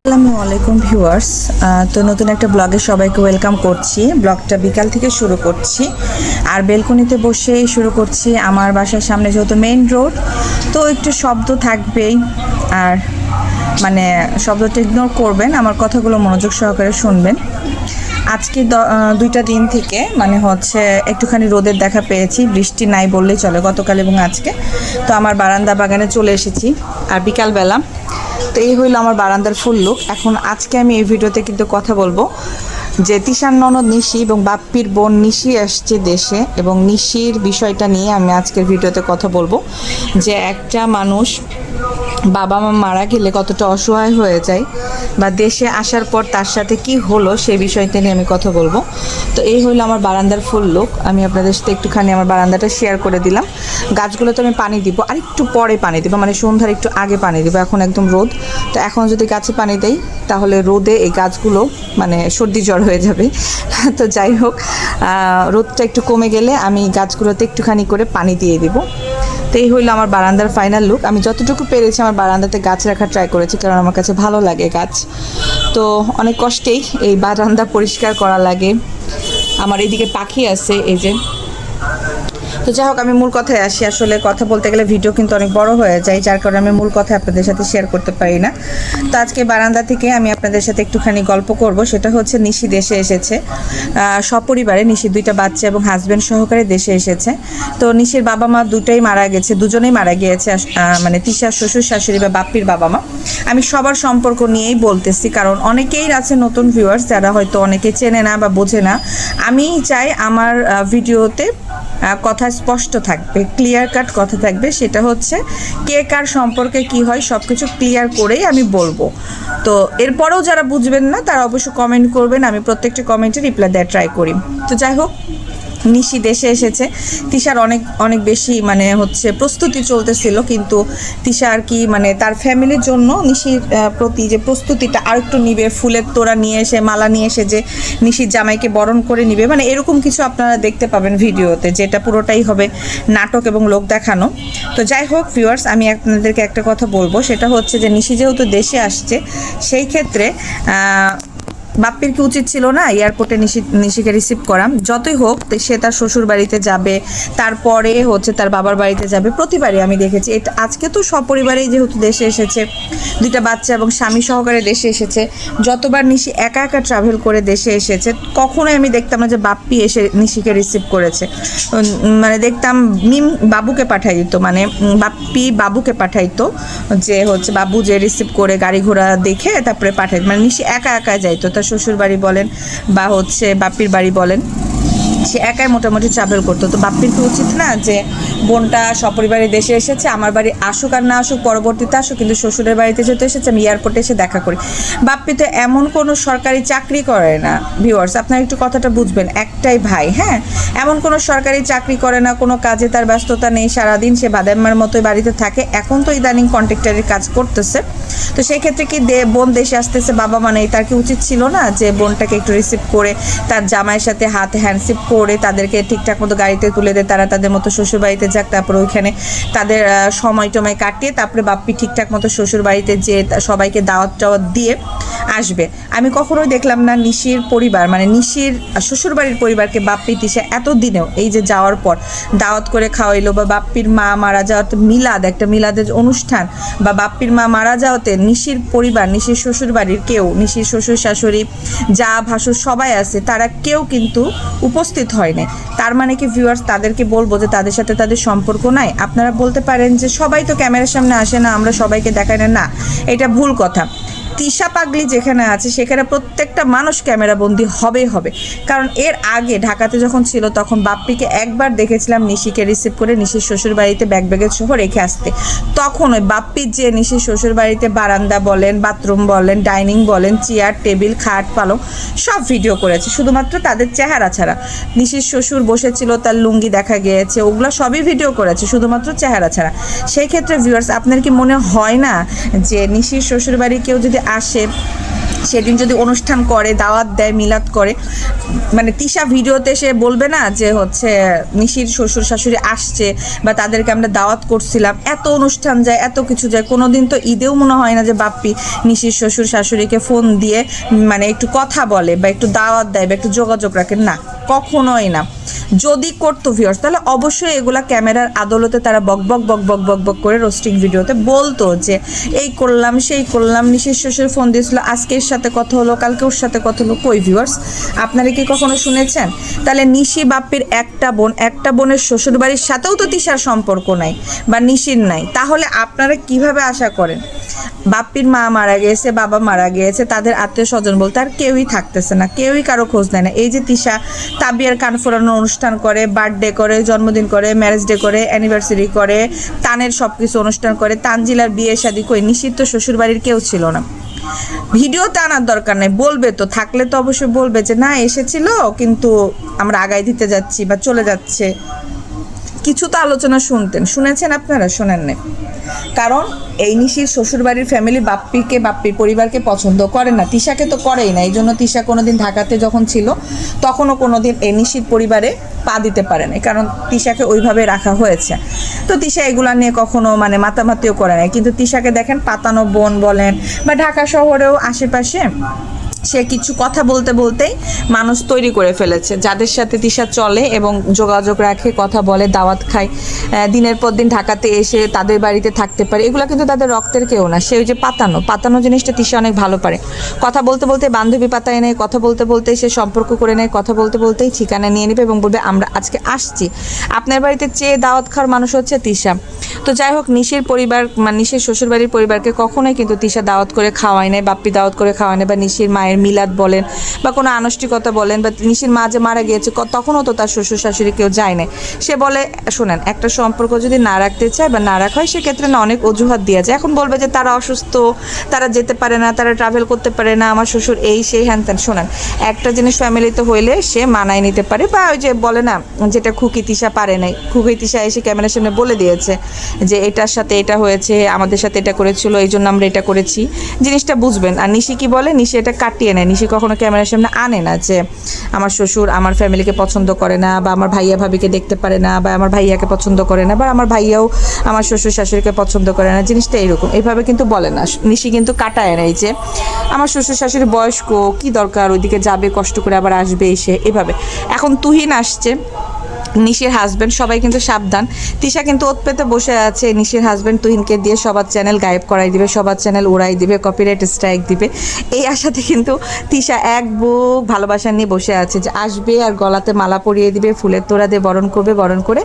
আসসালামু আলাইকুম ভিউয়ার্স। তো নতুন একটা ব্লগে সবাইকে ওয়েলকাম করছি। ব্লগটা বিকাল থেকে শুরু করছি আর বেলকনিতে বসেই শুরু করছি। আমার বাসার সামনে যেহেতু মেইন রোড, তো একটু শব্দ থাকবেই। আর মানে শব্দটা ইগনোর করবেন, আমার কথাগুলো মনোযোগ সহকারে শুনবেন। আজকে দুইটা দিন থেকে হচ্ছে একটুখানি রোদের দেখা পেয়েছি, বৃষ্টি নাই বললেই চলে, গতকাল এবং আজকে। তো আমার বারান্দা বাগানে চলে এসেছি আর বিকালবেলা। তো এই হইলো আমার বারান্দার ফুল লুক। এখন আজকে আমি এই ভিডিওতে কিন্তু কথা বলবো যে তিশার ননদ নিশি এবং বাপ্পির বোন নিশি আসছে দেশে, এবং নিশির বিষয়টা নিয়ে আমি আজকের ভিডিওতে কথা বলবো যে একটা মানুষ বাবা মা মারা গেলে কতটা অসহায় হয়ে যায়, বা দেশে আসার পর তার সাথে কি হলো সেই বিষয়টা নিয়ে আমি কথা বলবো। তো এই হলো আমার বারান্দার ফুল লুক। আমি আপনাদের সাথে একটুখানি আমার বারান্দাটা শেয়ার করে দিলাম। গাছগুলোতে আমি পানি দিব, আর একটু পরে পানি দিব, সন্ধ্যার একটু আগে পানি দিব। এখন একদম রোদ, তো এখন যদি গাছে পানি দেই তাহলে রোদে এই গাছগুলো সর্দি জ্বর হয়ে যাবে। তো যাই হোক, রোদটা একটু কমে গেলে আমি গাছগুলোতে একটুখানি করে পানি দিয়ে দিব। তো এই হইলো আমার বারান্দার ফাইনাল লুক। আমি যতটুকু পেরেছি আমার বারান্দাতে গাছ রাখার ট্রাই করেছি, কারণ আমার কাছে ভালো লাগে গাছ। তো অনেক কষ্টেই এই বারান্দা পরিষ্কার করা লাগে। আমার এইদিকে পাখি আছে, এই যে। তো যাই হোক, আমি মূল কথায় আসি। আসলে কথা বলতে গেলে ভিডিও কিন্তু অনেক বড় হয়ে যায়, যার কারণে আমি মূল কথা আপনাদের সাথে শেয়ার করতে পারি না। তো আজকে বারান্দা থেকে আমি আপনাদের সাথে একটুখানি গল্প করব। সেটা হচ্ছে নিশি দেশে এসেছে সপরিবারে। নিশির দুইটা বাচ্চা এবং হাজব্যান্ড সহকারে দেশে এসেছে। তো নিশির বাবা মা দুটোই মারা গেছে, দুজনেই মারা গিয়েছে। তিশার শ্বশুর শাশুড়ি বা বাপ্পির বাবা মা। আমি সবার সম্পর্ক নিয়েই বলতেছি, কারণ অনেকেই আছে নতুন ভিউয়ার্স যারা হয়তো অনেকে চেনে না বা বোঝে না। আমি চাই আমার ভিডিওতে কথা স্পষ্ট থাকবে, ক্লিয়ার কাট কথা থাকবে। সেটা হচ্ছে কে কার সম্পর্কে কি হয় সব কিছু ক্লিয়ার করেই আমি বলবো। তো এরপরেও যারা বুঝবেন না তারা অবশ্যই কমেন্ট করবেন, আমি প্রত্যেকটি কমেন্টে রিপ্লাই দেওয়ার ট্রাই করি। তো যাই হোক, নিশি দেশে এসেছে। তিশার অনেক অনেক বেশি হচ্ছে প্রস্তুতি চলতেছিল, কিন্তু তিশা আর কি তার ফ্যামিলির জন্য নিশির প্রতি যে প্রস্তুতিটা আর একটু নিবে, ফুলের তোড়া নিয়ে এসে, মালা নিয়ে এসে যে নিশির জামাইকে বরণ করে নিবে, এরকম কিছু আপনারা দেখতে পাবেন ভিডিওতে, যেটা পুরোটাই হবে নাটক এবং লোক দেখানো। তো যাই হোক ভিউয়ার্স, আমি আপনাদেরকে একটা কথা বলবো, সেটা হচ্ছে যে নিশি যেহেতু দেশে আসছে, সেই ক্ষেত্রে বাপ্পির কি উচিত ছিল না এয়ারপোর্টে নিশিকে রিসিভ করা? যতই হোক সে তার শ্বশুর বাড়িতে যাবে, তারপরে হচ্ছে তার বাবার বাড়িতে যাবে। প্রতিবারই আমি দেখেছি এটা। আজকে তো সপরিবারেই যেহেতু দেশে এসেছে, দুইটা বাচ্চা এবং স্বামী সহকারে দেশে এসেছে। যতবার নিশি একা একা ট্রাভেল করে দেশে এসেছে, কখনোই আমি দেখতাম না যে বাপ্পি এসে নিশিকে রিসিভ করেছে। দেখতাম মিম বাবুকে পাঠাই দিত, বাপ্পি বাবুকে পাঠাইতো, যে হচ্ছে বাবু যে রিসিভ করে গাড়ি ঘোড়া দেখে তারপরে পাঠাই। নিশি একা একা যাইতো, তার শ্বশুর বাড়ি বলেন বা হচ্ছে বাপ্পির বাড়ি বলেন, সে একাই মোটামুটি ট্রাভেল করতো। তো বাপ্পির কি উচিত না যে বোনটা সপরিবারে দেশে এসেছে, আমার বাড়ি আসুক আর না আসুক, পরবর্তীতে আসুক, কিন্তু শ্বশুরের বাড়িতে যেহেতু এসেছে আমি এয়ারপোর্টে এসে দেখা করি। বাপ্পি তো এমন কোনো সরকারি চাকরি করে না ভিউয়ার্স, আপনারা একটু কথাটা বুঝবেন। একটাই ভাই, হ্যাঁ, এমন কোনো সরকারি চাকরি করে না, কোনো কাজে তার ব্যস্ততা নেই, সারাদিন সে বাদাম্মার মতোই বাড়িতে থাকে। এখন তো ইদানিং কন্ট্রাক্টরের কাজ করতেছে। তো সেই ক্ষেত্রে কি বোন দেশে আসতেছে, বাবা তার কি উচিত ছিল না যে বোনটাকে একটু রিসিভ করে তার জামাইয়ের সাথে হাতে হ্যান্ডশিপ করে তাদেরকে ঠিকঠাক মতো গাড়িতে তুলে দেয়, তারা তাদের মতো শ্বশুর বাড়িতে যাক, তারপরে ওইখানে তাদের সময় টময় কাটিয়ে তারপরে বাপ্পি ঠিকঠাক মতো শ্বশুর বাড়িতে যেয়ে সবাইকে দাওয়াত টাওয়াত দিয়ে আসবে। আমি কখনোই দেখলাম না নিশির পরিবার, নিশির শ্বশুর বাড়ির পরিবারকে বাপ্পি তিশা এতদিনেও এই যে যাওয়ার পর দাওয়াত করে খাওয়াইলো, বা বাপ্পির মা মারা যাওয়াতে মিলাদ, একটা মিলাদের অনুষ্ঠান, বা বাপ্পির মা মারা যাওয়াতে নিশির পরিবার, নিশির শ্বশুর বাড়ির কেউ, নিশির শ্বশুর শাশুড়ি যা ভাসুর সবাই আছে, তারা কেউ কিন্তু উপস্থিত হয় নাই। তার কি ভিউয়ার্স তাদেরকে বলবো যে তাদের সাথে তাদের সম্পর্ক নাই? আপনারা বলতে পারেন যে সবাই তো ক্যামেরার সামনে আসে না, আমরা সবাইকে দেখাই না। না, এটা ভুল কথা। তিশা পাগলি যেখানে আছে সেখানে প্রত্যেকটা মানুষ ক্যামেরাবন্দি হবেই হবে। কারণ এর আগে ঢাকাতে যখন ছিল তখন বাপ্পিকে একবার দেখেছিলাম নিশিকে রিসিভ করে নিশির শ্বশুর বাড়িতে ব্যাগের সহ রেখে আসতে। তখন ওই বাপ্পির যে নিশির শ্বশুর বাড়িতে বারান্দা বলেন, বাথরুম বলেন, ডাইনিং বলেন, চেয়ার টেবিল খাট পালং সব ভিডিও করেছে, শুধুমাত্র তাদের চেহারা ছাড়া। নিশির শ্বশুর বসেছিল, তার লুঙ্গি দেখা গিয়েছে, ওগুলো সবই ভিডিও করেছে, শুধুমাত্র চেহারা ছাড়া। সেই ক্ষেত্রে ভিউয়ার্স আপনার কি মনে হয় না যে নিশির শ্বশুর বাড়ি কেউ যদি আসে সেদিন যদি অনুষ্ঠান করে, দাওয়াত দেয়, মিলাদ করে, মানে তিশা ভিডিওতে সে বলবে না যে হচ্ছে নিশির শ্বশুর শাশুড়ি আসছে বা তাদেরকে আমরা দাওয়াত করছিলাম। এত অনুষ্ঠান যায়, এত কিছু যায়, কোনোদিন তো ঈদেও মনে হয় না যে বাপ্পি নিশির শ্বশুর শাশুড়িকে ফোন দিয়ে মানে একটু কথা বলে বা একটু দাওয়াত দেয় বা একটু যোগাযোগ রাখে, না, কখনোই না। যদি করতো ভিউয়ার্স তাহলে অবশ্যই এগুলা ক্যামেরার আদালতে তারা বক বক বক বক বক বক করে রোস্টিং ভিডিওতে বলতো যে এই করলাম সেই করলাম, নিশির শ্বশুর ফোন দিয়েছিল, আজকে এর সাথে কথা হলো, কালকে ওর সাথে কথা হলো। কই ভিউয়ার্স, আপনারা কি কখনো শুনেছেন? তাহলে নিশি বাপ্পির একটা বোনের শ্বশুরবাড়ির সাথেও তো তিশার সম্পর্ক নাই বা নিশির নাই, তাহলে আপনারা কিভাবে আশা করেন? বাপ্পির মা মারা গিয়েছে, বাবা মারা গিয়েছে, তাদের আত্মীয় স্বজন বলতে আর কেউই থাকতেছে না, কেউই কারো খোঁজ নেয় না। এই যে তিশা তাবিয়ার কান ফোরানোর অনুষ্ঠান করে, বার্থডে করে, জন্মদিন করে, ম্যারেজ ডে করে, অ্যানিভার্সারি করে, তানের সব কিছু অনুষ্ঠান করে, তানজিলার বিয়ে শাদী করে, নিশির তো শ্বশুরবাড়ির কেউ ছিল না। ভিডিওতে আনার দরকার নেই, বলবে তো, থাকলে তো অবশ্যই বলবে যে না এসেছিল কিন্তু আমরা আগায় দিতে যাচ্ছি বা চলে যাচ্ছে। কিছু তো আলোচনা শুনেছেন আপনারা? শোনেন না, কারণ এই নিশির শ্বশুরবাড়ির ফ্যামিলি বাপ্পির পরিবারকে পছন্দ করে না, তিশাকে তো করেই না। এই জন্য তিশা কোনোদিন ঢাকাতে যখন ছিল তখনও কোনোদিন এই নিশির পরিবারে পা দিতে পারে না, কারণ তিশাকে ওইভাবে রাখা হয়েছে। তো তিশা এগুলা নিয়ে কখনো মানে মাতামাতিও করে না। কিন্তু তিশাকে দেখেন পাতানো বোন বলেন বা ঢাকা শহরেও আশেপাশে সে কিছু কথা বলতে বলতেই মানুষ তৈরি করে ফেলেছে, যাদের সাথে তিশা চলে এবং যোগাযোগ রাখে, কথা বলে, দাওয়াত খায়, দিনের পর দিন ঢাকাতে এসে তাদের বাড়িতে থাকতে পারে। এগুলো কিন্তু তাদের রক্তের কেউ না। সে ওই যে পাতানো জিনিসটা তিশা অনেক ভালো পারে। কথা বলতে বলতে বান্ধবী পাতায় নেয়, কথা বলতে বলতেই সে সম্পর্ক করে নেয়, কথা বলতে বলতেই ঠিকানা নিয়ে নেবে এবং বলবে আমরা আজকে আসছি। আপনার বাড়িতে চেয়ে দাওয়াত খাওয়ার মানুষ হচ্ছে তিশা। তো যাই হোক, নিশির পরিবার মানে নিশির শ্বশুরবাড়ির পরিবারকে কখনোই কিন্তু তিশা দাওয়াত করে খাওয়ায় নেয়, বাপ্পি দাওয়াত করে খাওয়ায় নেয়, বা নিশির মায়ের মিলাদ বলেন বা কোনো আনুষ্ঠানিকতা বলেন, বা নিশির মা যে মারা গিয়েছে তখনও তো তার শ্বশুর শাশুড়ি কেউ যায় না। সে বলে শোনেন, একটা সম্পর্ক যদি না রাখতে চায় বা না রাখা হয় সেক্ষেত্রে না অনেক অজুহাত দেওয়া যায়। এখন বলবে যে তারা অসুস্থ, তারা যেতে পারে না, তারা ট্রাভেল করতে পারে না, আমার শ্বশুর এই সেই হ্যান ত্যান। শোনেন, একটা জিনিস ফ্যামিলিতে হইলে সে মানায় নিতে পারে, বা ওই যে বলে না যেটা খুকি তিশা পারে নাই, খুকি তিশা এসে ক্যামেরার সামনে বলে দিয়েছে যে এটার সাথে এটা হয়েছে, আমাদের সাথে এটা করেছিল, এই জন্য আমরা এটা করেছি, জিনিসটা বুঝবেন। আর নিশি কি বলে, নিশি এটা কাটিয়ে নেয়। নিশি কখনো ক্যামেরার সামনে আনে না যে আমার শ্বশুর আমার ফ্যামিলিকে পছন্দ করে না, বা আমার ভাইয়া ভাবিকে দেখতে পারে না, বা আমার ভাইয়াকে পছন্দ করে না, বা আমার ভাইয়াও আমার শ্বশুর শাশুড়িকে পছন্দ করে না, জিনিসটা এরকম এইভাবে কিন্তু বলে না। নিশি কিন্তু কাটায় নেয় যে আমার শ্বশুর শাশুড়ি বয়স্ক, কি দরকার ওইদিকে যাবে, কষ্ট করে আবার আসবে এসে, এভাবে। এখন তুহিন আসছে, নিশির হাজব্যান্ড, সবাই কিন্তু সাবধান, তিশা কিন্তু ওত পেতে বসে আছে। নিশির হাজব্যান্ড তুহিনকে দিয়ে সবার চ্যানেল গায়েব করাই দিবে, সবার চ্যানেল উড়াই দিবে, কপিরাইট স্ট্রাইক দিবে। এই আশাতে কিন্তু তিশা এক বুক ভালোবাসা নিয়ে বসে আছে যে আসবে আর গলাতে মালা পরিয়ে দিবে, ফুলের তোড়া দিয়ে বরণ করবে, বরণ করে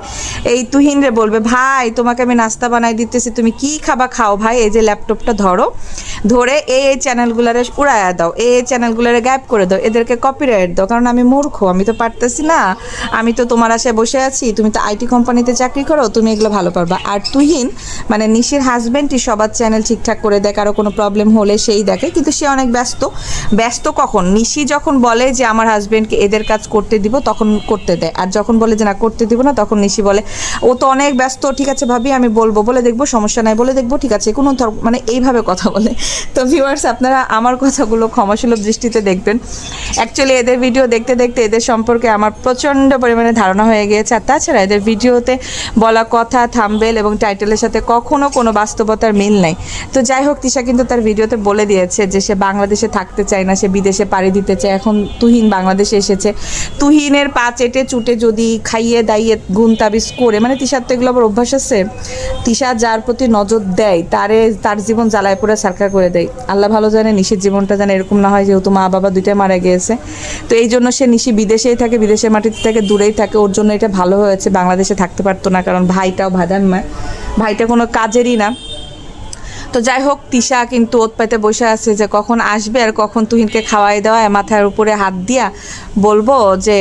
এই তুহিনরে বলবে ভাই তোমাকে আমি নাস্তা বানাই দিতেছি, তুমি কি খাবা খাও ভাই, এই যে ল্যাপটপটা ধরো, ধরে এই চ্যানেলগুলারে উড়াইয়া দাও, এই চ্যানেলগুলারে গায়েব করে দাও, এদেরকে কপিরাইট দাও, কারণ আমি মূর্খ, আমি তো পারতেছি না, আমি তো তোমার আশায় বসে আছি, তুমি তো আইটি কোম্পানিতে চাকরি করো, তুমি এগুলো ভালো পারবা। আর তুহিন মানে নিশির হাজব্যান্ডই সবার চ্যানেল ঠিকঠাক করে দেয়, কারো কোনো প্রবলেম হলে সেই দেখে, কিন্তু সে অনেক ব্যস্ত কখন নিশি যখন বলে যে আমার হাজব্যান্ডকে এদের কাজ করতে দিব তখন করতে দেয়, আর যখন বলে যে না করতে দিব না তখন নিশি বলে ও তো অনেক ব্যস্ত, ঠিক আছে ভাবি আমি বলবো, বলে দেখবো, সমস্যা নাই, বলে দেখবো, ঠিক আছে, কোনো মানে এইভাবে কথা বলে। তো ভিউয়ার্স, আপনারা আমার কথাগুলো ক্ষমাসুলভ দৃষ্টিতে দেখবেন। অ্যাকচুয়ালি এদের ভিডিও দেখতে দেখতে এদের সম্পর্কে আমার প্রচণ্ড পরিমাণে ধারণা হয়ে গিয়েছে। আর তাছাড়া এদের ভিডিওতে বলা কথা, থাম্বনেল এবং টাইটেলের সাথে কখনো কোনো বাস্তবতার মিল নাই। তো যাই হোক, তিশা কিন্তু তার ভিডিওতে বলে দিয়েছে যে সে বাংলাদেশে থাকতে চায় না, সে বিদেশে পাড়ি দিতে চায়। এখন তুহিন বাংলাদেশে এসেছে, তুহিনের পা চেটে চুটে যদি খাইয়ে দাইয়ে গুণ তাবিজ করে, মানে তিশার তো এগুলো আবার অভ্যাস আছে, তিশা যার প্রতি নজর দেয় তার জীবন জ্বালায় পুরো সারকার করে দেয়। আল্লাহ ভালো জানে নিশির জীবনটা যেন এরকম না হয়, যেহেতু মা বাবা দুইটাই মারা গিয়েছে। তো এই জন্য সে নিশি বিদেশেই থাকে, বিদেশের মাটিতে থেকে দূরেই থাকে, ওর জন্য এটা ভালো হয়েছে, বাংলাদেশে থাকতে পারতো না, কারণ ভাইটাও ভাদান মা, ভাইটা কোনো কাজেরই না। তো যাই হোক, তিশা কিন্তু ওত পাইতে বসে আছে যে কখন আসবে আর কখন তুহিনকে খাওয়াই দেওয়া, মাথার উপরে হাত দিয়া বলবো যে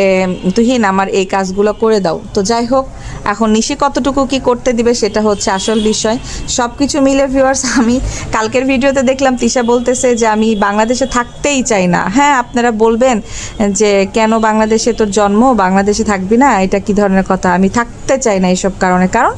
তুহিন আমার এই কাজগুলো করে দাও। তো যাই হোক, এখন নিশি কতটুকু কি করতে দিবে সেটা হচ্ছে আসল বিষয়। সব কিছু মিলে ভিউয়ার্স, আমি কালকের ভিডিওতে দেখলাম তিশা বলতেছে যে আমি বাংলাদেশে থাকতেই চাই না। হ্যাঁ, আপনারা বলবেন যে কেন বাংলাদেশে তোর জন্ম, বাংলাদেশে থাকবি না, এটা কি ধরনের কথা? আমি থাকতে চাই না এইসব কারণে, কারণ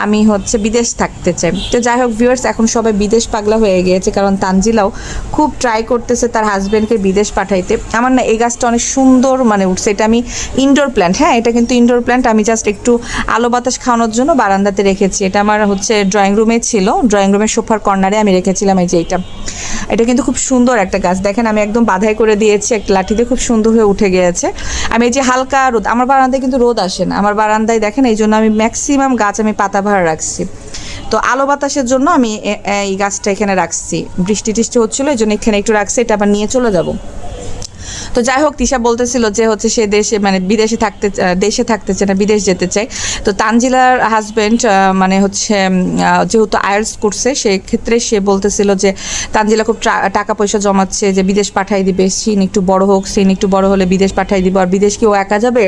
আমি হচ্ছে বিদেশ থাকতে চাই। তো যাই হোক ভিউয়ার্স, এখন সবাই বিদেশ পাগলা হয়ে গিয়েছে, কারণ তানজিলাও খুব ট্রাই করতেছে তার হাজব্যান্ডকে বিদেশ পাঠাইতে। আমার না এই গাছটা অনেক সুন্দর মানে উঠছে, এটা আমি ইনডোর প্ল্যান্ট, হ্যাঁ এটা কিন্তু ইনডোর প্ল্যান্ট, আমি জাস্ট একটু আলো বাতাস খাওয়ানোর জন্য বারান্দাতে রেখেছি। এটা আমার হচ্ছে ড্রয়িং রুমে ছিল, ড্রয়িং রুমের সোফার কর্নারে আমি রেখেছিলাম। এই যে এটা কিন্তু খুব সুন্দর একটা গাছ, দেখেন আমি একদম বাধাই করে দিয়েছি, একটা লাঠিতে খুব সুন্দর হয়ে উঠে গিয়েছে। আমি এই যে হালকা রোদ, আমার বারান্দায় কিন্তু রোদ আসে না আমার বারান্দায়, দেখেন এই জন্য আমি ম্যাক্সিমাম গাছ আমি পাতা ভাড়া রাখছি। তো আলো বাতাসের জন্য আমি এই গাছটা এখানে রাখছি, বৃষ্টি টিষ্টি হচ্ছিলো এই জন্য এখানে একটু রাখছি, এটা আবার নিয়ে চলে যাব। তো যাই হোক, তিশা বলতেছিল যে হচ্ছে সে দেশে মানে দেশে থাকতে চায় না, বিদেশ যেতে চায়। তো তানজিলার হাজব্যান্ড মানে হচ্ছে যেহেতু আয়ার্স করছে, সেক্ষেত্রে সে বলতেছিল যে তানজিলা খুব টাকা পয়সা জমাচ্ছে, যে বিদেশ পাঠাই দিবে, সিন একটু বড় হোক, সিন একটু বড় হলে বিদেশ পাঠাই দিব, আর বিদেশ কি ও একা যাবে,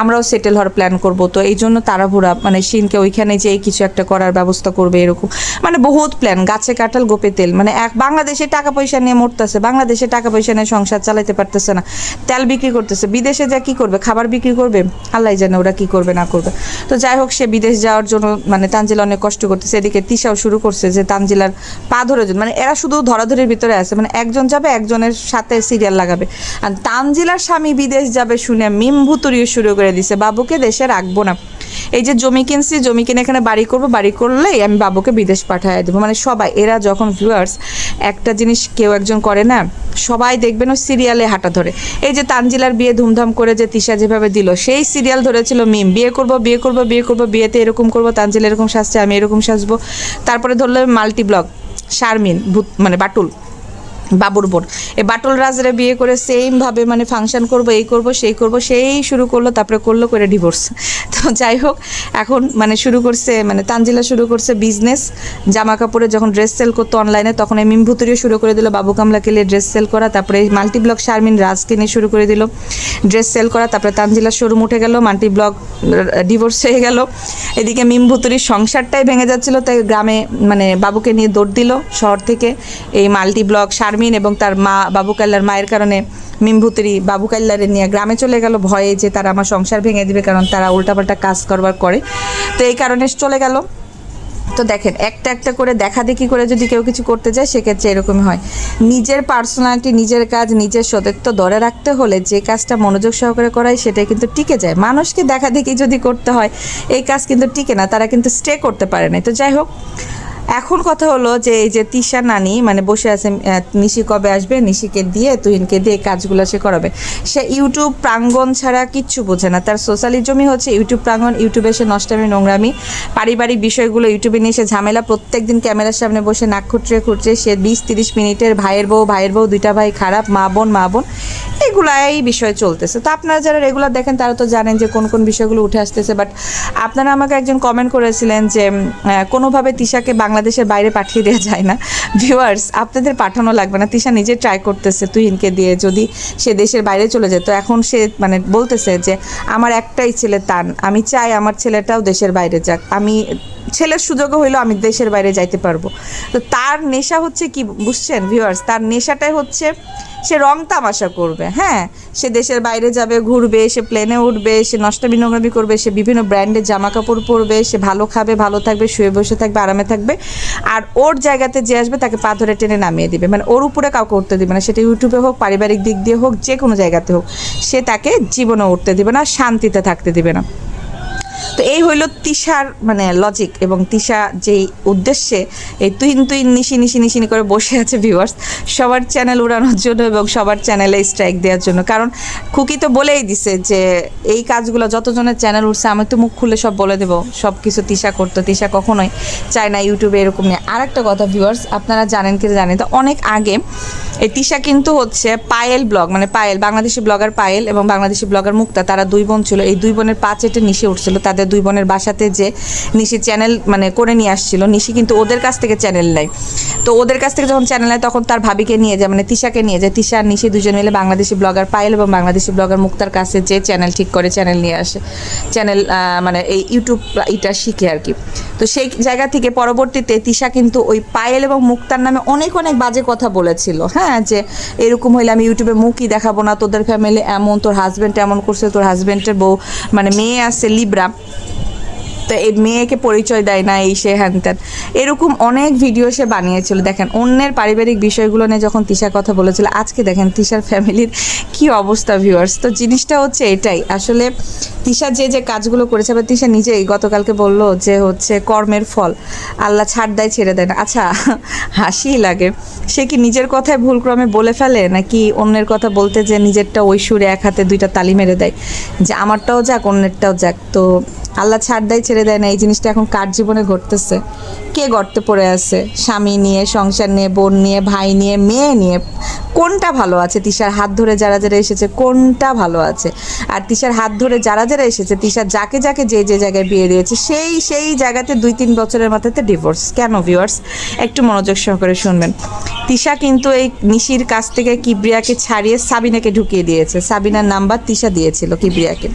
আমরাও সেটেল হওয়ার প্ল্যান করব। তো এই জন্য তাড়াহুড়া, মানে সিনকে ওইখানে যেয়ে কিছু একটা করার ব্যবস্থা করবে, এরকম মানে বহুত প্ল্যান, গাছে কাঁঠাল গোপে তেল, মানে বাংলাদেশে টাকা পয়সা নিয়ে মরতেছে, বাংলাদেশে টাকা পয়সা নিয়ে সংসার চালাতে পারতেছে না, তেল বিক্রি করতেছে, বিদেশে যা কি করবে, খাবার বিক্রি করবে, আল্লাহ জানে ওরা কি করবে না করবে। তো যাই হোক, সে বিদেশ যাওয়ার জন্য মানে তানজিলা অনেক কষ্ট করতেছে, এদিকে তিশাও শুরু করছে যে তানজিলার পা ধরে, মানে এরা শুধু ধরাধরির ভিতরে আছে, মানে একজন যাবে একজনের সাথে সিরিয়াল লাগাবে। আর তানজিলার স্বামী বিদেশ যাবে শুনে মিম ভুতুরিও শুরু করে দিছে, বাবুকে দেশে রাখবো না, এই যে জমি কিনছি, জমি কিনে এখানে বাড়ি করবো, বাড়ি করলেই আমি বাবুকে বিদেশ পাঠিয়ে দেবো। মানে সবাই এরা যখন ভিউয়ার্স একটা জিনিস কেউ একজন করে না, সবাই দেখবেন ও সিরিয়ালে হাঁটা ধরে। এই যে তানজিলার বিয়ে ধুমধাম করে যে তিশা যেভাবে দিল, সেই সিরিয়াল ধরেছিল মিম, বিয়ে করব বিয়ে করব বিয়ে করব, বিয়েতে এরকম করব, তানজিলা এরকম সাজছে, আমি এরকম সাজবো। তারপরে ধরলো মাল্টি ব্লগ শারমিন মানে বাটুল, বাবুর বোন, এই বাটুল রাজরে বিয়ে করে সেমভাবে মানে ফাংশন করব, এই করব সেই করব, সেই শুরু করলো, তারপরে করলো করে ডিভোর্স। তো যাই হোক, এখন মানে শুরু করছে, মানে তানজিলা শুরু করছে বিজনেস, জামা কাপড়ে যখন ড্রেস সেল করতো অনলাইনে, তখন এই মিমভুতুরিও শুরু করে দিল বাবু কামলাকে নিয়ে ড্রেস সেল করা, তারপরে মাল্টি ব্লগ শারমিন রাজকে নিয়ে শুরু করে দিল ড্রেস সেল করা, তারপরে তানজিলার শোরুম উঠে গেল, মাল্টি ব্লগ ডিভোর্স হয়ে গেল, এদিকে মিমভুতুরির সংসারটাই ভেঙে যাচ্ছিলো, তাই গ্রামে মানে বাবুকে নিয়ে দৌড় দিল শহর থেকে এই মাল্টি ব্লগ শারমিন, এবং তার মা বাবু কাল্লার মায়ের কারণে মিমভুতুরি বাবু কাল্লারে নিয়ে গ্রামে চলে গেল, ভয়ে যে তারা আমার সংসার ভেঙে দিবে, কারণ তারা উল্টাপাল্টা কাজ করবার করে, তো এই কারণে চলে গেল। তো দেখেন, একটা একটা করে দেখা দেখি করে যদি কেউ কিছু করতে যায়, সেক্ষেত্রে এরকমই হয়। নিজের পার্সোনালিটি, নিজের কাজ, নিজের সতীত্ব ধরে রাখতে হলে যে কাজটা মনোযোগ সহকারে করায় সেটাই কিন্তু টিকে যায়। মানুষকে দেখা দেখি যদি করতে হয়, এই কাজ কিন্তু টিকে না, তারা কিন্তু স্টে করতে পারে না। তো যাই হোক, এখন কথা হলো যে এই যে তিশা নানি মানে বসে আছে, নিশি কবে আসবে, নিশিকে দিয়ে তুহিনকে দিয়ে কাজগুলো সে করাবে। সে ইউটিউব প্রাঙ্গণ ছাড়া কিচ্ছু বোঝে না, তার সোশ্যালিজমই হচ্ছে ইউটিউব প্রাঙ্গণ, ইউটিউবে সে নষ্টামি নোংরামি পারিবারিক বিষয়গুলো ইউটিউবে নিয়ে সে ঝামেলা, প্রত্যেক দিন ক্যামেরার সামনে বসে নাক খুঁটছে সে 20-30 মিনিটের ভাইয়ের বউ, দুইটা ভাই খারাপ, মা বোন এগুলাই বিষয় চলতেছে। তো আপনারা যারা রেগুলার দেখেন তারা তো জানেন যে কোন কোন বিষয়গুলো উঠে আসতেছে। বাট আপনারা আমাকে একজন কমেন্ট করেছিলেন যে কোনোভাবে তিশাকে বাংলাদেশের বাইরে পাঠিয়ে দেওয়া যায় না। ভিউয়ার্স, আপনাদের পাঠানো লাগবে না, তিশা নিজে ট্রাই করতেছে তুহিনকে দিয়ে যদি সে দেশের বাইরে চলে যেত। এখন সে মানে বলতেছে যে আমার একটাই ছেলে তান, আমি চাই আমার ছেলেটাও দেশের বাইরে যাক, আমি ছেলের সুযোগও হইলো আমি দেশের বাইরে যাইতে পারবো। তো তার নেশা হচ্ছে কি বুঝছেন ভিউয়ার্স, তার নেশাটাই হচ্ছে সে রং তামাশা করবে, হ্যাঁ সে দেশের বাইরে যাবে, ঘুরবে, সে প্লেনে উঠবে, সে নষ্টামি নোংরামি করবে, সে বিভিন্ন ব্র্যান্ডের জামা কাপড় পরবে, সে ভালো খাবে, ভালো থাকবে, শুয়ে বসে থাকবে, আরামে থাকবে, আর ওর জায়গাতে যে আসবে তাকে পা ধরে টেনে নামিয়ে দিবে, মানে ওর উপরে কাউকে উঠতে দিবে না, সেটা ইউটিউবে হোক, পারিবারিক দিক দিয়ে হোক, যে কোনো জায়গাতে হোক, সে তাকে জীবনে উঠতে দিবে না, শান্তিতে থাকতে দিবে না। তো এই হইল তিশার মানে লজিক, এবং তিশা যেই উদ্দেশ্যে এই তুহিন নিশি করে বসে আছে ভিউয়ার্স, সবার চ্যানেল উড়ানোর জন্য এবং সবার চ্যানেলে স্ট্রাইক দেওয়ার জন্য। কারণ খুকি তো বলেই দিছে যে এই কাজগুলো যতজনের চ্যানেল উঠছে আমি তো মুখ খুলে সব বলে দেবো, সব কিছু তিশা করতো, তিশা কখনোই চায় না ইউটিউবে এরকম নিয়ে। আর একটা কথা ভিউয়ার্স, আপনারা জানেন কি জানেন, তো অনেক আগে এই তিশা কিন্তু হচ্ছে পায়েল ব্লগ, মানে পায়েল বাংলাদেশি ব্লগার পায়েল এবং বাংলাদেশি ব্লগার মুক্তা, তারা দুই বোন ছিল, এই দুই বোনের পা চেটে নিশে উঠছিল, তাদের দুই বোনের বাসাতে যে নিশি চ্যানেল মানে করে নিয়ে আসছিল, নিশি কিন্তু ওদের কাছ থেকে চ্যানেল নেয়। তো ওদের কাছ থেকে যখন চ্যানেল নেয় তখন তার ভাবিকে নিয়ে যায়, মানে তিশাকে নিয়ে যায়, তিশা আর নিশি দুজন মিলে বাংলাদেশি ব্লগার পায়েল এবং বাংলাদেশি ব্লগার মুক্তার কাছে যে চ্যানেল ঠিক করে চ্যানেল নিয়ে আসে, চ্যানেল মানে এই ইউটিউব এটা শিখে আর কি। তো সেই জায়গা থেকে পরবর্তীতে তিশা কিন্তু ওই পায়েল এবং মুক্তার নামে অনেক বাজে কথা বলেছিল, হ্যাঁ যে এরকম হইলে আমি ইউটিউবে মুখই দেখাবো না, তোদের ফ্যামিলি এমন, তোর হাজব্যান্ড এমন করছে, তোর হাজব্যান্ডের বউ মানে মেয়ে আছে লিব্রা, তো এই মেয়েকে পরিচয় দেয় না, এই সে হ্যান ত্যান, এরকম অনেক ভিডিও সে বানিয়েছিল। দেখেন অন্যের পারিবারিক বিষয়গুলো নিয়ে যখন তিশার কথা বলেছিল, আজকে দেখেন তিশার ফ্যামিলির কি অবস্থা ভিউয়ার্স। তো জিনিসটা হচ্ছে এটাই, আসলে তিশা যে কাজগুলো করেছে, আবার তিশা নিজেই গতকালকে বললো যে হচ্ছে কর্মের ফল আল্লাহ ছাড় দেয় ছেড়ে দেয় না। আচ্ছা হাসিই লাগে, সে কি নিজের কথায় ভুলক্রমে বলে ফেলে, নাকি অন্যের কথা বলতে যে নিজেরটা ওই সুরে এক হাতে দুইটা তালি মেরে দেয় যে আমারটাও যাক অন্যেরটাও যাক। তো আল্লাহ ছাড় দেয় ছেড়ে দেয় না, এই জিনিসটা এখন কার জীবনে ঘটতেছে? কে গর্তে পড়ে আছে? স্বামী নিয়ে, সংসার নিয়ে, বোন নিয়ে, ভাই নিয়ে, মেয়ে নিয়ে, কোনটা ভালো আছে? তিশার হাত ধরে যারা যারা এসেছে কোনটা ভালো আছে? আর তিশার হাত ধরে যারা যারা এসেছে, তিশার যাকে যাকে যে জায়গায় বিয়ে দিয়েছে সেই জায়গাতে 2-3 বছরের মাথাতে ডিভোর্স। কেন ভিউয়ার্স? একটু মনোযোগ সহকারে শুনবেন। তিশা কিন্তু এই নিশির কাছ থেকে কিবরিয়াকে ছাড়িয়ে সাবিনাকে ঢুকিয়ে দিয়েছে। সাবিনার নাম্বার তিশা দিয়েছিল কিবরিয়াকে।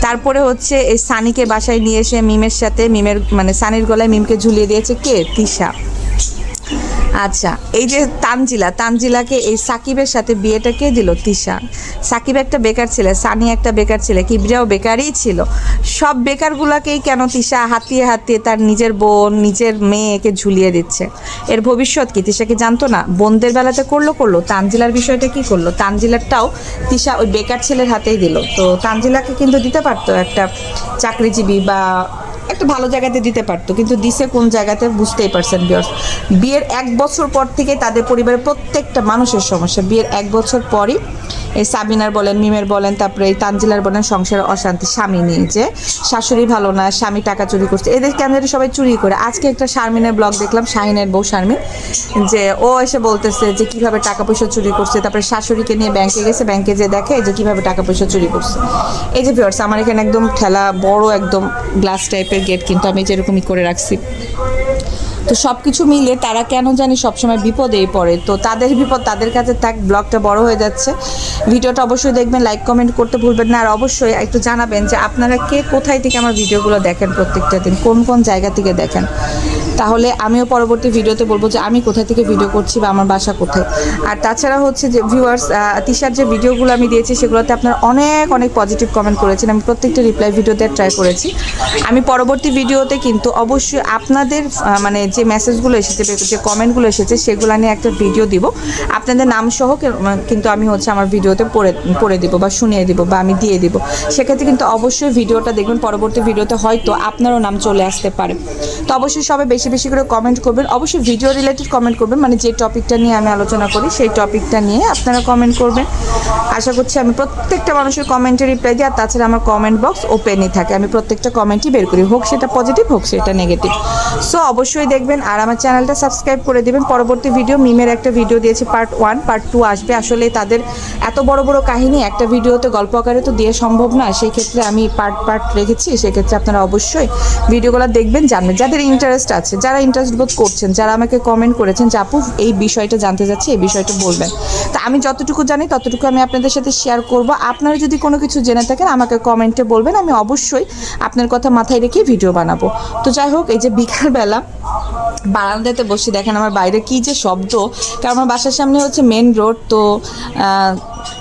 তারপরে হচ্ছে এই সানিকে বাসায় নিয়ে এসে মিমের সাথে, মিমের মানে সানির গলায় মিমকে ঝুলিয়ে দিয়েছে কে? তিশা। আচ্ছা, এই যে তানজিলাকে এই সাকিবের সাথে বিয়েটা কে দিল? তিশা। সাকিব একটা বেকার ছেলে, সানি একটা বেকার ছেলে, কিবরিয়াও বেকারই ছিল। সব বেকারগুলাকেই কেন তিশা হাতিয়ে হাতিয়ে তার নিজের বোন, নিজের মেয়েকে ঝুলিয়ে দিচ্ছে? এর ভবিষ্যৎ কি তিশা কি জানতো না? বোনদের বেলাতে করলো, তানজিলার বিষয়টা কি করলো? তানজিলারটাও তিশা ওই বেকার ছেলের হাতেই দিল। তো তানজিলাকে কিন্তু দিতে পারতো একটা চাকরিজীবী বা একটা ভালো জায়গাতে দিতে পারতো, কিন্তু দিছে কোন জায়গাতে বুঝতেই পারছেন ভিউয়ার্স। বিয়ের 1 বছর পর থেকে তাদের পরিবারের প্রত্যেকটা মানুষের সমস্যা। বিয়ের 1 বছর পরই এই সাবিনার বলেন, মিমের বলেন, তারপরে এই তানজিলার বলেন সংসারের অশান্তি, স্বামী নিয়ে, যে শাশুড়ি ভালো না, স্বামী টাকা চুরি করছে, এদের কেন সবাই চুরি করে। আজকে একটা শারমিনের ব্লগ দেখলাম, শাহিনের বউ শারমিন, যে ও এসে বলতেছে যে কিভাবে টাকা পয়সা চুরি করছে, তারপরে শাশুড়িকে নিয়ে ব্যাংকে গেছে, ব্যাংকে যে দেখে যে কিভাবে টাকা পয়সা চুরি করছে। এই যে ভিউয়ার্স, আমার এখানে একদম ঠেলা বড় একদম গ্লাস টাইপের গেট, কিন্তু আমি যেরকমই করে রাখছি। তো সব কিছু মিলে তারা কেন জানি সবসময় বিপদেই পড়ে। তো তাদের বিপদ তাদের কাছে থাক, ব্লগটা বড় হয়ে যাচ্ছে। ভিডিওটা অবশ্যই দেখবেন, লাইক কমেন্ট করতে ভুলবেন না। আর অবশ্যই একটু জানাবেন যে আপনারা কে কোথায় থেকে আমার ভিডিওগুলো দেখেন, প্রত্যেকটা দিন কোন কোন জায়গা থেকে দেখেন। তাহলে আমিও পরবর্তী ভিডিওতে বলবো যে আমি কোথা থেকে ভিডিও করছি বা আমার বাসা কোথায়। আর তাছাড়া হচ্ছে যে ভিউয়ার্স, তিশার যে ভিডিওগুলো আমি দিয়েছি সেগুলোতে আপনারা অনেক অনেক পজিটিভ কমেন্ট করেছেন। আমি প্রত্যেকটা রিপ্লাই ভিডিও দেওয়ার ট্রাই করেছি। আমি পরবর্তী ভিডিওতে কিন্তু অবশ্যই আপনাদের মানে যে মেসেজগুলো এসেছে, যে কমেন্টগুলো এসেছে, সেগুলো নিয়ে একটা ভিডিও দিব। আপনাদের নাম সহ কিন্তু আমি হচ্ছে আমার ভিডিওতে পড়ে দিব বা শুনিয়ে দিব বা আমি দিয়ে দিব। সেক্ষেত্রে কিন্তু অবশ্যই ভিডিওটা দেখবেন, পরবর্তী ভিডিওতে হয়তো আপনারও নাম চলে আসতে পারে। তো অবশ্যই সবাই বেশি বেশি করে কমেন্ট করবেন, অবশ্যই ভিডিও রিলেটেড কমেন্ট করবেন, মানে যে টপিকটা নিয়ে আমি আলোচনা করি সেই টপিকটা নিয়ে আপনারা কমেন্ট করবেন। আশা করছি আমি প্রত্যেকটা মানুষের কমেন্টে রিপ্লাই দিই। আর তাছাড়া আমার কমেন্ট বক্স ওপেনই থাকে, আমি প্রত্যেকটা কমেন্টই বের করি, হোক সেটা পজিটিভ হোক সেটা নেগেটিভ। সো অবশ্যই দেখবেন, আর আমার চ্যানেলটা সাবস্ক্রাইব করে দেবেন। পরবর্তী ভিডিও মিমের একটা ভিডিও দিয়েছি, পার্ট 1, পার্ট 2 আসবে। আসলে তাদের এত বড় বড় কাহিনী একটা ভিডিওতে গল্প আকারে তো দিয়ে সম্ভব না, সেই ক্ষেত্রে আমি পার্ট রেখেছি। সেক্ষেত্রে আপনারা অবশ্যই ভিডিওগুলো দেখবেন, জানবেন। যাদের ইন্টারেস্ট আছে, যারা ইন্টারেস্ট বোধ করছেন, যারা আমাকে কমেন্ট করেছেন যে আপু এই বিষয়টা জানতে চাচ্ছি, এই বিষয়টা বলবেন, তা আমি যতটুকু জানি ততটুকু আমি আপনাদের সাথে শেয়ার করব। আপনারা যদি কোনো কিছু জেনে থাকেন আমাকে কমেন্টে বলবেন, আমি অবশ্যই আপনার কথা মাথায় রেখে ভিডিও বানাবো। তো যাই হোক, এই যে বিকালবেলা বারান্দাতে বসে দেখেন আমার বাইরে কি যে শব্দ, কারণ আমার বাসার সামনে হচ্ছে মেন রোড। তো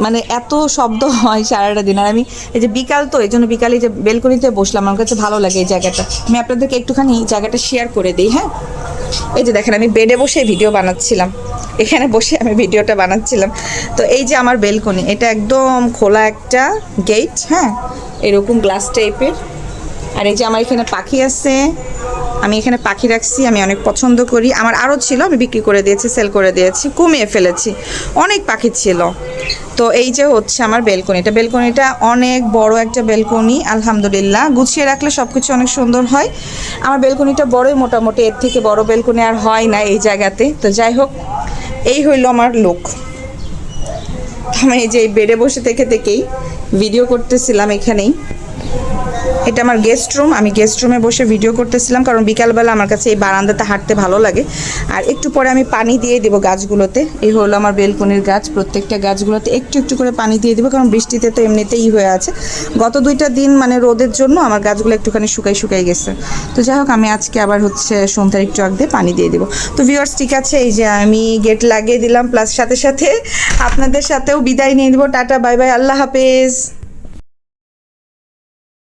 মানে এত শব্দ হয় সারাটা দিন। আর আমি এই যে বিকাল, তো এই জন্য বিকালে যে বেলকনিতে বসলাম, আমার কাছে ভালো লাগে এই জায়গাটা। আমি আপনাদেরকে একটুখানি জায়গাটা শেয়ার করে দিই। হ্যাঁ, এই যে দেখেন আমি বেডে বসে ভিডিও বানাচ্ছিলাম, এখানে বসে আমি ভিডিওটা বানাচ্ছিলাম। তো এই যে আমার বেলকনি, এটা একদম খোলা একটা গেট, হ্যাঁ, এরকম গ্লাস টাইপের। আর এই যে আমার এখানে পাখি আছে, আমি এখানে পাখি রাখছি, আমি অনেক পছন্দ করি। আমার আরও ছিল, আমি বিক্রি করে দিয়েছি, সেল করে দিয়েছি, কমিয়ে ফেলেছি, অনেক পাখি ছিল। তো এই যে হচ্ছে আমার বেলকনিটা অনেক বড় একটা বেলকনি, আলহামদুলিল্লাহ। গুছিয়ে রাখলে সব কিছু অনেক সুন্দর হয়। আমার বেলকনিটা বড়ই, মোটামুটি এর থেকে বড় বেলকনি আর হয় না এই জায়গাতে। তো যাই হোক, এই হইল আমার লুক। আমি এই যে এই বেডে বসে থেকেই ভিডিও করতেছিলাম এখানেই। এটা আমার গেস্ট রুম, আমি গেস্ট রুমে বসে ভিডিও করতেছিলাম, কারণ বিকালবেলা আমার কাছে এই বারান্দাতে হাঁটতে ভালো লাগে। আর একটু পরে আমি পানি দিয়ে দেবো গাছগুলোতে। এই হলো আমার বেলকনির গাছ, প্রত্যেকটা গাছগুলোতে একটু একটু করে পানি দিয়ে দেবো, কারণ বৃষ্টিতে তো এমনিতেই হয়ে আছে। গত 2টা দিন মানে রোদের জন্য আমার গাছগুলো একটুখানি শুকাই গেছে। তো যাই হোক, আমি আজকে আবার হচ্ছে সন্ধ্যার একটু আগ দিয়ে পানি দিয়ে দেবো। তো ভিউয়ার্স, ঠিক আছে, এই যে আমি গেট লাগিয়ে দিলাম, প্লাস সাথে সাথে আপনাদের সাথেও বিদায় নিয়ে দেবো। টাটা, বাই বাই, আল্লাহ হাফেজ।